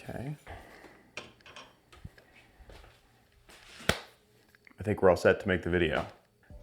Okay. I think we're all set to make the video.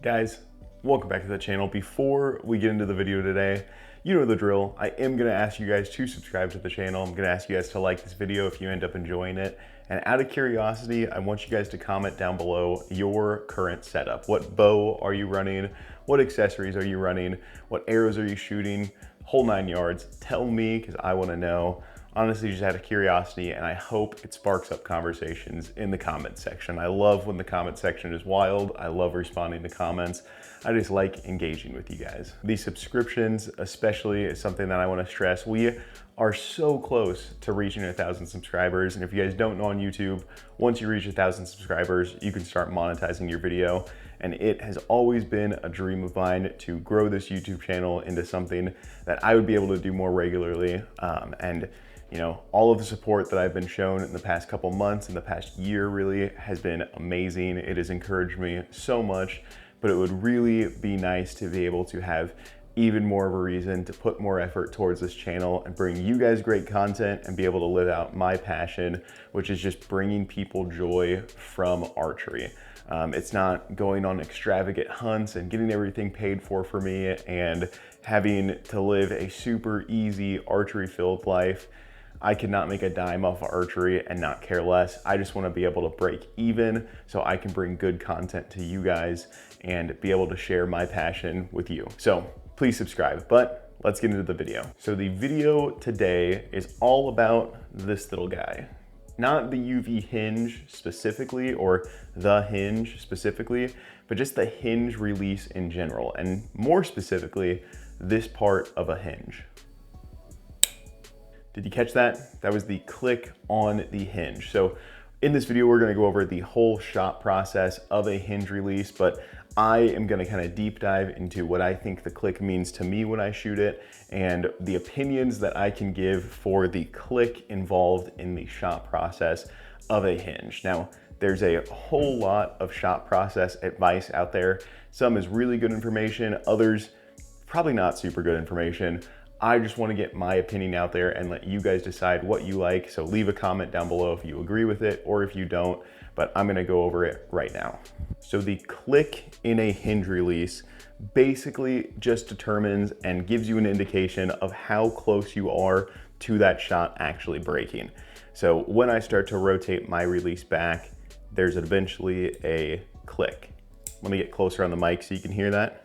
Guys, welcome back to the channel. Before we get into the video today, you know the drill. I am gonna ask you guys to subscribe to the channel. I'm gonna ask you guys to like this video if you end up enjoying it. And out of curiosity, I want you guys to comment down below your current setup. What bow are you running? What accessories are you running? What arrows are you shooting? Whole 9 yards. Tell me, because I wanna know. Honestly, just out of curiosity, and I hope it sparks up conversations in the comment section. I love when the comment section is wild. I love responding to comments. I just like engaging with you guys. These subscriptions, especially, is something that I want to stress. We are so close to reaching 1,000 subscribers. And if you guys don't know on YouTube, once you reach 1,000 subscribers, you can start monetizing your video. And it has always been a dream of mine to grow this YouTube channel into something that I would be able to do more regularly. And you know, all of the support that I've been shown in the past couple months, in the past year really, has been amazing. It has encouraged me so much, but it would really be nice to be able to have even more of a reason to put more effort towards this channel and bring you guys great content and be able to live out my passion, which is just bringing people joy from archery. It's not going on extravagant hunts and getting everything paid for me and having to live a super easy archery filled life. I cannot make a dime off of archery and not care less. I just want to be able to break even so I can bring good content to you guys and be able to share my passion with you. So please subscribe, but let's get into the video. So the video today is all about this little guy. Not the UV hinge specifically or the hinge specifically, but just the hinge release in general. And more specifically, this part of a hinge. Did you catch that? That was the click on the hinge. So in this video, we're gonna go over the whole shot process of a hinge release, but I am gonna kind of deep dive into what I think the click means to me when I shoot it and the opinions that I can give for the click involved in the shot process of a hinge. Now, there's a whole lot of shot process advice out there. Some is really good information, others probably not super good information. I just want to get my opinion out there and let you guys decide what you like. So leave a comment down below if you agree with it or if you don't, but I'm going to go over it right now. So the click in a hinge release basically just determines and gives you an indication of how close you are to that shot actually breaking. So when I start to rotate my release back, there's eventually a click. Let me get closer on the mic so you can hear that.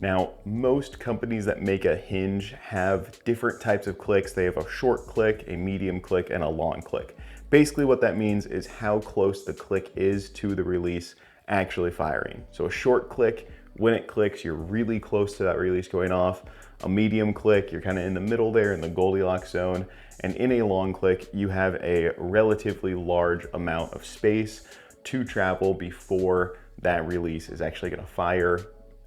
Now, most companies that make a hinge have different types of clicks. They have a short click, a medium click, and a long click. Basically what that means is how close the click is to the release actually firing. So a short click, when it clicks, you're really close to that release going off. A medium click, you're kind of in the middle there in the Goldilocks zone. And in a long click, you have a relatively large amount of space to travel before that release is actually gonna fire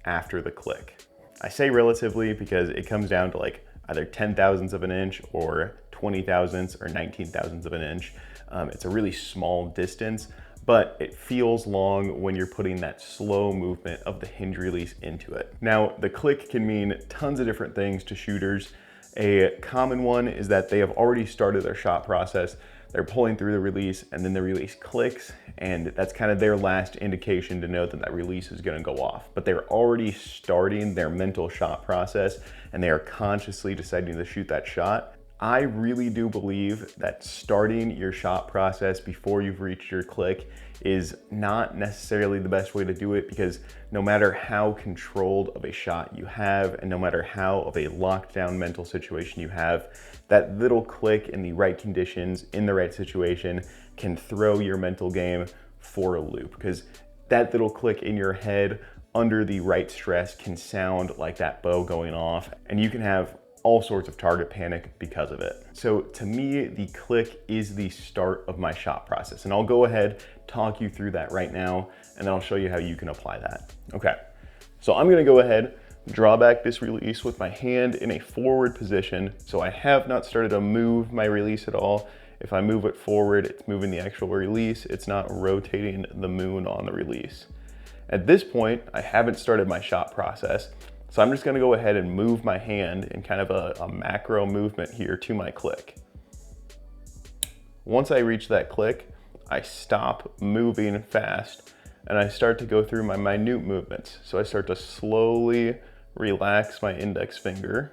after the click. I say relatively because it comes down to like either 10 thousandths of an inch or 20 thousandths or 19 thousandths of an inch. It's a really small distance, but it feels long when you're putting that slow movement of the hinge release into it. Now, the click can mean tons of different things to shooters. A common one is that they have already started their shot process. They're pulling through the release and then the release clicks, and that's kind of their last indication to know that that release is gonna go off. But they're already starting their mental shot process and they are consciously deciding to shoot that shot. I really do believe that starting your shot process before you've reached your click is not necessarily the best way to do it, because no matter how controlled of a shot you have and no matter how of a locked down mental situation you have, that little click in the right conditions, in the right situation, can throw your mental game for a loop, because that little click in your head under the right stress can sound like that bow going off, and you can have all sorts of target panic because of it. So to me, the click is the start of my shot process, and I'll go ahead, talk you through that right now, and then I'll show you how you can apply that. Okay, so I'm gonna go ahead, draw back this release with my hand in a forward position. So I have not started to move my release at all. If I move it forward, it's moving the actual release. It's not rotating the moon on the release. At this point, I haven't started my shot process. So I'm just gonna go ahead and move my hand in kind of a macro movement here to my click. Once I reach that click, I stop moving fast and I start to go through my minute movements. So I start to slowly relax my index finger,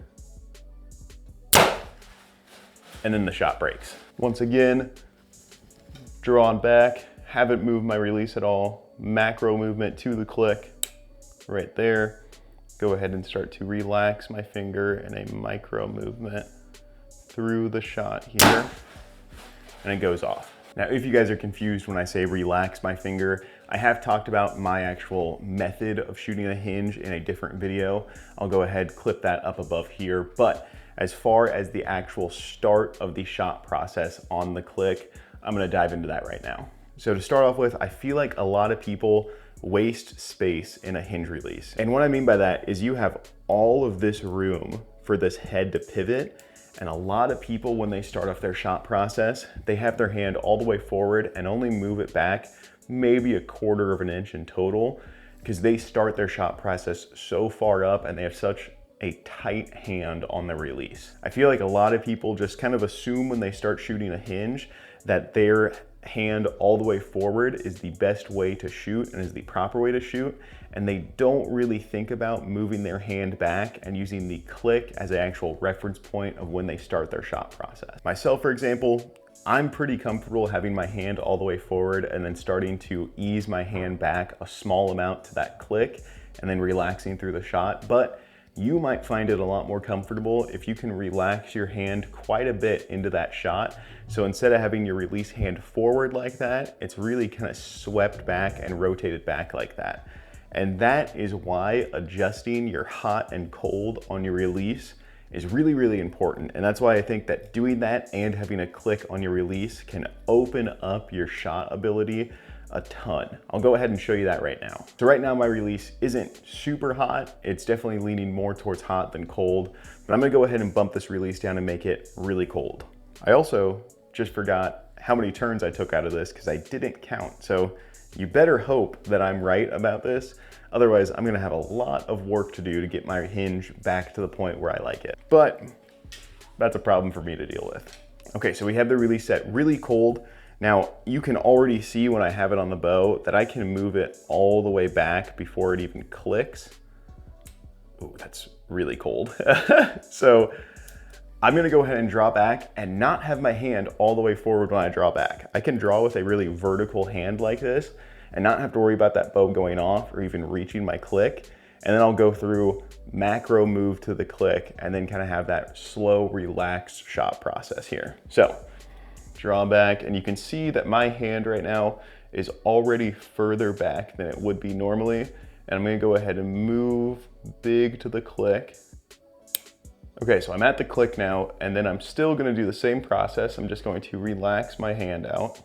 and then the shot breaks. Once again, drawn back, haven't moved my release at all, macro movement to the click, right there. Go ahead and start to relax my finger in a micro movement through the shot here, and it goes off. Now, if you guys are confused when I say relax my finger, I have talked about my actual method of shooting a hinge in a different video. I'll go ahead, clip that up above here. But as far as the actual start of the shot process on the click, I'm gonna dive into that right now. So to start off with, I feel like a lot of people waste space in a hinge release. And what I mean by that is you have all of this room for this head to pivot. And a lot of people, when they start off their shot process, they have their hand all the way forward and only move it back maybe 1/4 of an inch in total, because they start their shot process so far up and they have such a tight hand on the release. I feel like a lot of people just kind of assume when they start shooting a hinge that their hand all the way forward is the best way to shoot and is the proper way to shoot, and they don't really think about moving their hand back and using the click as an actual reference point of when they start their shot process. Myself, for example, I'm pretty comfortable having my hand all the way forward and then starting to ease my hand back a small amount to that click and then relaxing through the shot. But you might find it a lot more comfortable if you can relax your hand quite a bit into that shot. So instead of having your release hand forward like that, it's really kind of swept back and rotated back like that. And that is why adjusting your hot and cold on your release is really, really important. And that's why I think that doing that and having a click on your release can open up your shot ability a ton. I'll go ahead and show you that right now. So right now my release isn't super hot. It's definitely leaning more towards hot than cold, but I'm gonna go ahead and bump this release down and make it really cold. I also just forgot how many turns I took out of this because I didn't count. So you better hope that I'm right about this. Otherwise, I'm gonna have a lot of work to do to get my hinge back to the point where I like it. But that's a problem for me to deal with. Okay, so we have the release set really cold. Now, you can already see when I have it on the bow that I can move it all the way back before it even clicks. Oh, that's really cold. So I'm gonna go ahead and draw back and not have my hand all the way forward when I draw back. I can draw with a really vertical hand like this and not have to worry about that bow going off or even reaching my click. And then I'll go through macro move to the click and then kind of have that slow, relaxed shot process here. So draw back, and you can see that my hand right now is already further back than it would be normally. And I'm gonna go ahead and move big to the click. Okay, so I'm at the click now, and then I'm still gonna do the same process. I'm just going to relax my hand out.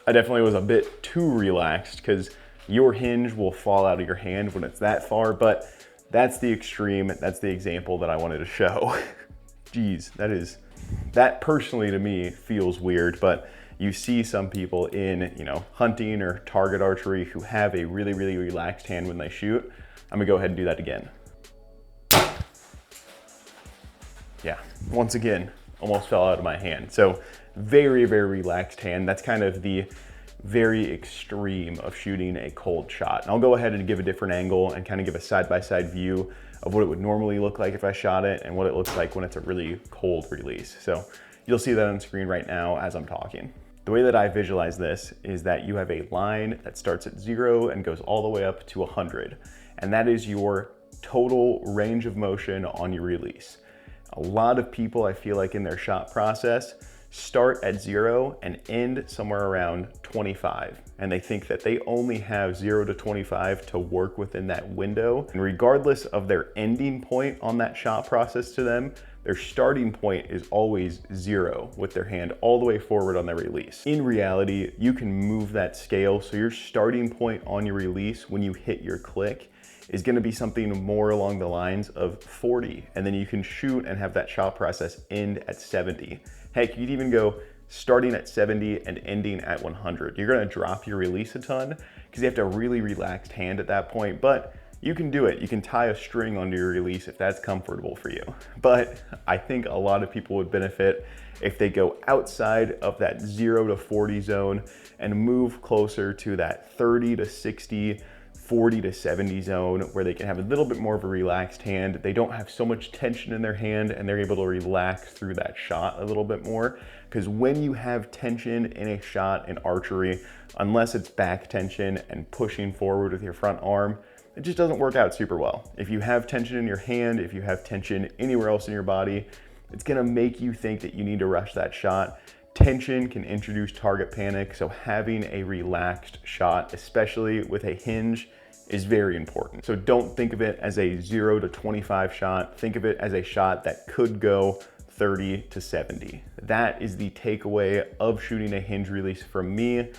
I definitely was a bit too relaxed because your hinge will fall out of your hand when it's that far, but that's the extreme, that's the example that I wanted to show. Geez, that personally to me feels weird, but you see some people in, hunting or target archery who have a really, really relaxed hand when they shoot. I'm gonna go ahead and do that again. Yeah, once again, almost fell out of my hand. So very, very relaxed hand. That's kind of the very extreme of shooting a cold shot. And I'll go ahead and give a different angle and kind of give a side-by-side view of what it would normally look like if I shot it and what it looks like when it's a really cold release. So you'll see that on screen right now as I'm talking. The way that I visualize this is that you have a line that starts at 0 and goes all the way up to 100. And that is your total range of motion on your release. A lot of people, I feel like in their shot process, start at 0 and end somewhere around 25. And they think that they only have 0 to 25 to work within that window. And regardless of their ending point on that shot process to them, their starting point is always 0 with their hand all the way forward on their release. In reality, you can move that scale. So your starting point on your release when you hit your click is gonna be something more along the lines of 40. And then you can shoot and have that shot process end at 70. Heck, you'd even go starting at 70 and ending at 100. You're gonna drop your release a ton because you have to have a really relaxed hand at that point, but you can do it. You can tie a string onto your release if that's comfortable for you. But I think a lot of people would benefit if they go outside of that 0 to 40 zone and move closer to that 30 to 60, 40 to 70 zone, where they can have a little bit more of a relaxed hand. They don't have so much tension in their hand, and they're able to relax through that shot a little bit more. Because when you have tension in a shot in archery, unless it's back tension and pushing forward with your front arm, it just doesn't work out super well. If you have tension in your hand, if you have tension anywhere else in your body, it's gonna make you think that you need to rush that shot. Tension can introduce target panic, so having a relaxed shot, especially with a hinge, is very important. So don't think of it as a 0 to 25 shot. Think of it as a shot that could go 30 to 70. That is the takeaway of shooting a hinge release from me.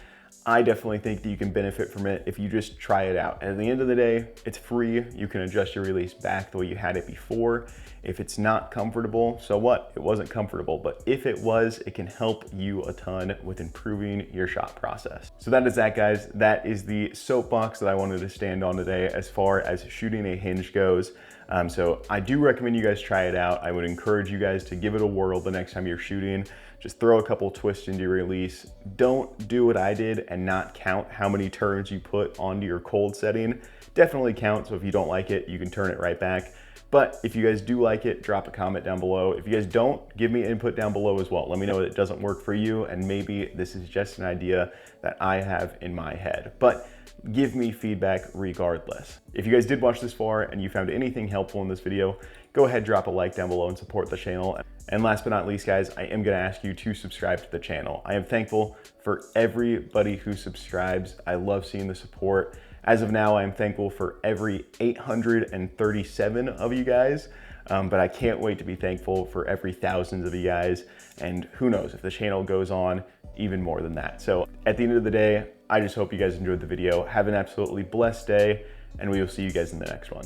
I definitely think that you can benefit from it if you just try it out. And at the end of the day, it's free. You can adjust your release back the way you had it before. If it's not comfortable, so what? It wasn't comfortable, but if it was, it can help you a ton with improving your shot process. So that is that, guys. That is the soapbox that I wanted to stand on today as far as shooting a hinge goes. So I do recommend you guys try it out. I would encourage you guys to give it a whirl the next time you're shooting. Just throw a couple twists into your release. Don't do what I did and not count how many turns you put onto your cold setting. Definitely count, so if you don't like it, you can turn it right back. But if you guys do like it, drop a comment down below. If you guys don't, give me input down below as well. Let me know that it doesn't work for you, and maybe this is just an idea that I have in my head. But give me feedback regardless. If you guys did watch this far and you found anything helpful in this video, go ahead, drop a like down below and support the channel. And last but not least, guys, I am gonna ask you to subscribe to the channel. I am thankful for everybody who subscribes. I love seeing the support. As of now, I am thankful for every 837 of you guys, but I can't wait to be thankful for every thousands of you guys. And who knows if the channel goes on even more than that. So at the end of the day, I just hope you guys enjoyed the video. Have an absolutely blessed day, and we will see you guys in the next one.